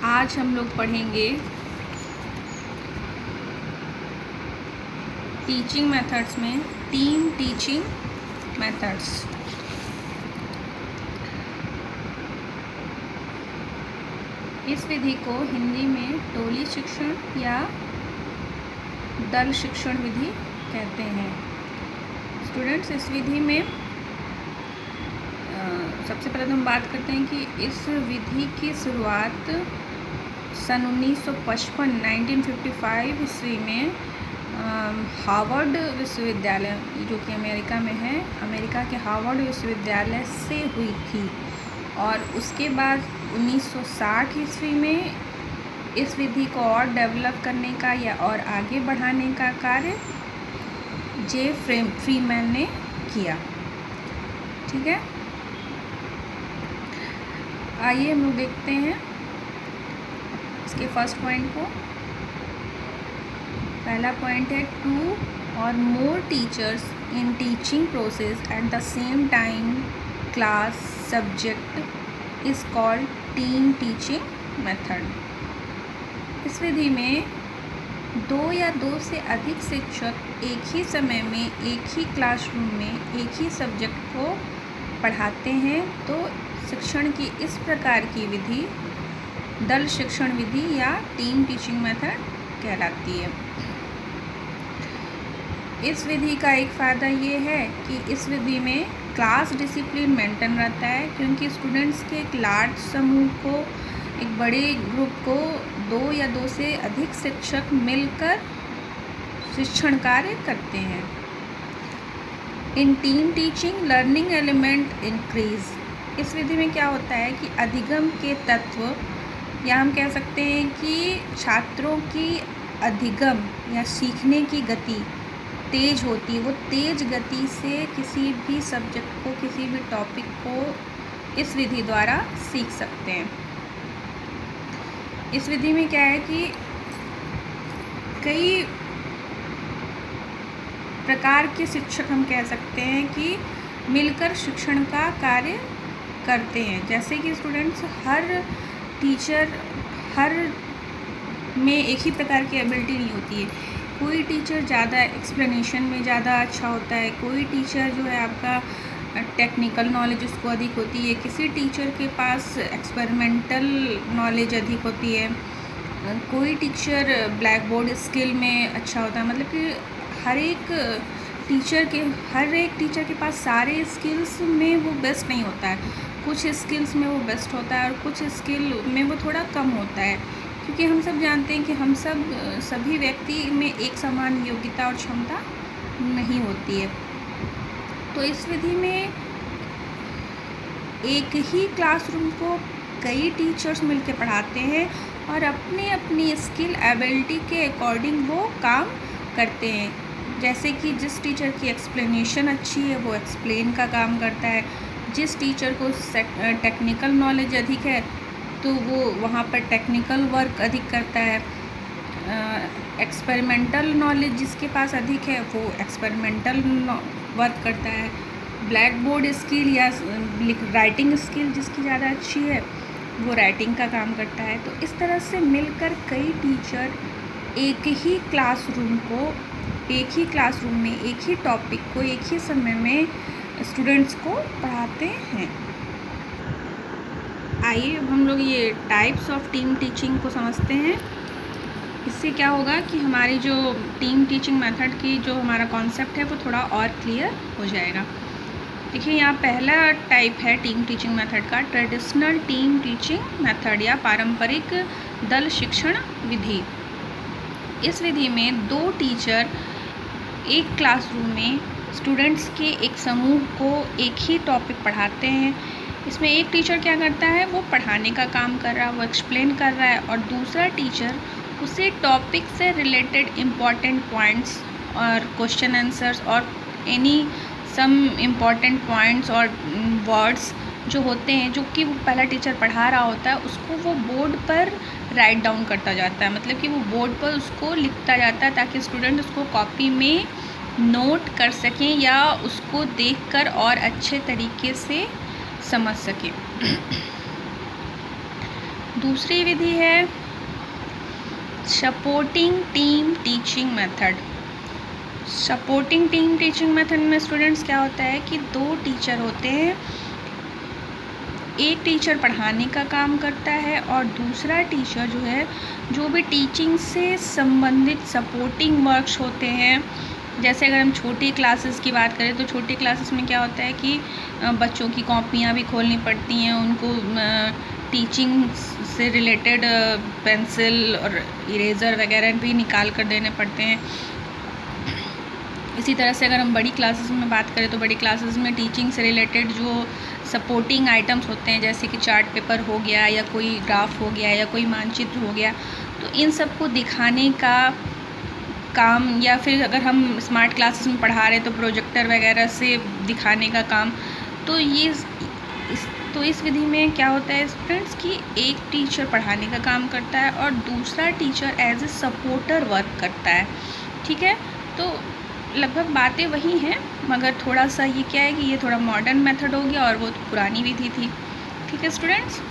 आज हम लोग पढ़ेंगे टीचिंग मेथड्स में टीम टीचिंग मेथड्स। इस विधि को हिंदी में टोली शिक्षण या दल शिक्षण विधि कहते हैं। स्टूडेंट्स, इस विधि में सबसे पहले तो हम बात करते हैं कि इस विधि की शुरुआत सन 1955 1955 ईस्वी में हार्वर्ड विश्वविद्यालय, जो कि अमेरिका में है, अमेरिका के हार्वर्ड विश्वविद्यालय से हुई थी। और उसके बाद 1960 ईस्वी में इस विधि को और डेवलप करने का या और आगे बढ़ाने का कार्य जे फ्रीमैन ने किया। ठीक है, आइए हम लोग देखते हैं इसके फर्स्ट पॉइंट को। पहला पॉइंट है, 2 or more teachers in teaching process at the same time class subject is called team teaching method। इस विधि में 2 या 2 से अधिक शिक्षक एक ही समय में एक ही क्लासरूम में एक ही सब्जेक्ट को पढ़ाते हैं तो शिक्षण की इस प्रकार की विधि दल शिक्षण विधि या टीम टीचिंग मेथड कहलाती है। इस विधि का एक फ़ायदा ये है कि इस विधि में क्लास डिसिप्लिन मेंटेन रहता है, क्योंकि स्टूडेंट्स के एक लार्ज समूह को, एक बड़े ग्रुप को 2 या 2 से अधिक शिक्षक मिलकर शिक्षण कार्य करते हैं। In team teaching learning element increase. इस विधि में क्या होता है कि अधिगम के तत्व, या हम कह सकते हैं कि छात्रों की अधिगम या सीखने की गति तेज होती है। वो तेज गति से किसी भी सब्जेक्ट को, किसी भी टॉपिक को इस विधि द्वारा सीख सकते हैं। इस विधि में क्या है कि कई प्रकार के शिक्षक, हम कह सकते हैं कि मिलकर शिक्षण का कार्य करते हैं। जैसे कि स्टूडेंट्स, हर टीचर हर में एक ही प्रकार की एबिलिटी नहीं होती है। कोई टीचर ज़्यादा एक्सप्लेनेशन में ज़्यादा अच्छा होता है, कोई टीचर जो है आपका टेक्निकल नॉलेज उसको अधिक होती है, किसी टीचर के पास एक्सपेरिमेंटल नॉलेज अधिक होती है, कोई टीचर ब्लैक बोर्ड स्किल में अच्छा होता है। मतलब कि हर एक टीचर के पास सारे स्किल्स में वो बेस्ट नहीं होता है। कुछ स्किल्स में वो बेस्ट होता है और कुछ स्किल में वो थोड़ा कम होता है, क्योंकि हम सब जानते हैं कि हम सभी व्यक्ति में एक समान योग्यता और क्षमता नहीं होती है। तो इस विधि में एक ही क्लासरूम को कई टीचर्स मिलकर पढ़ाते हैं और अपनी अपनी स्किल एबिलिटी के अकॉर्डिंग वो काम करते हैं। जैसे कि जिस टीचर की एक्सप्लेनेशन अच्छी है वो एक्सप्लेन का काम करता है, जिस टीचर को टेक्निकल नॉलेज अधिक है तो वो वहाँ पर टेक्निकल वर्क अधिक करता है। एक्सपेरिमेंटल नॉलेज जिसके पास अधिक है वो एक्सपेरिमेंटल वर्क करता है। ब्लैक बोर्ड स्किल या राइटिंग स्किल जिसकी ज़्यादा अच्छी है वो राइटिंग का काम करता है। तो इस तरह से मिलकर कई टीचर एक ही क्लासरूम में एक ही टॉपिक को एक ही समय में स्टूडेंट्स को पढ़ाते हैं। आइए अब हम लोग ये टाइप्स ऑफ टीम टीचिंग को समझते हैं। इससे क्या होगा कि हमारी जो टीम टीचिंग मेथड की जो हमारा कॉन्सेप्ट है वो थोड़ा और क्लियर हो जाएगा। देखिए, यहाँ पहला टाइप है टीम टीचिंग मेथड का, ट्रेडिशनल टीम टीचिंग मेथड या पारंपरिक दल शिक्षण विधि। इस विधि में 2 टीचर एक क्लासरूम में स्टूडेंट्स के एक समूह को एक ही टॉपिक पढ़ाते हैं। इसमें एक टीचर क्या करता है, वो पढ़ाने का काम कर रहा है, वो एक्सप्लेन कर रहा है, और दूसरा टीचर उसी टॉपिक से रिलेटेड इम्पॉर्टेंट पॉइंट्स और क्वेश्चन आंसर्स और सम इम्पॉर्टेंट पॉइंट्स और वर्ड्स जो होते हैं, जो कि वो पहला टीचर पढ़ा रहा होता है, उसको वो बोर्ड पर राइट डाउन करता जाता है। मतलब कि वो बोर्ड पर उसको लिखता जाता है ताकि स्टूडेंट उसको कॉपी में नोट कर सकें या उसको देखकर और अच्छे तरीके से समझ सकें। दूसरी विधि है supporting team teaching method. Supporting team teaching method में स्टूडेंट्स क्या होता है कि 2 टीचर होते हैं, एक टीचर पढ़ाने का काम करता है और दूसरा टीचर जो है जो भी टीचिंग से संबंधित सपोर्टिंग वर्क्स होते हैं। जैसे अगर हम छोटी क्लासेस की बात करें तो छोटी क्लासेस में क्या होता है कि बच्चों की कॉपियाँ भी खोलनी पड़ती हैं, उनको टीचिंग से रिलेटेड पेंसिल और इरेज़र वगैरह भी निकाल कर देने पड़ते हैं। इसी तरह से अगर हम बड़ी क्लासेस में बात करें तो बड़ी क्लासेस में टीचिंग से रिलेटेड जो सपोर्टिंग आइटम्स होते हैं, जैसे कि चार्ट पेपर हो गया या कोई ग्राफ हो गया या कोई मानचित्र हो गया, तो इन सब को दिखाने का काम, या फिर अगर हम स्मार्ट क्लासेस में पढ़ा रहे हैं तो प्रोजेक्टर वगैरह से दिखाने का काम। तो इस विधि में क्या होता है स्टूडेंट्स कि एक टीचर पढ़ाने का काम करता है और दूसरा teacher as a supporter work करता है। ठीक है, तो लगभग बातें वही हैं, मगर थोड़ा सा ये क्या है कि ये थोड़ा मॉडर्न मेथड हो गया और वो पुरानी विधि थी। ठीक है स्टूडेंट्स।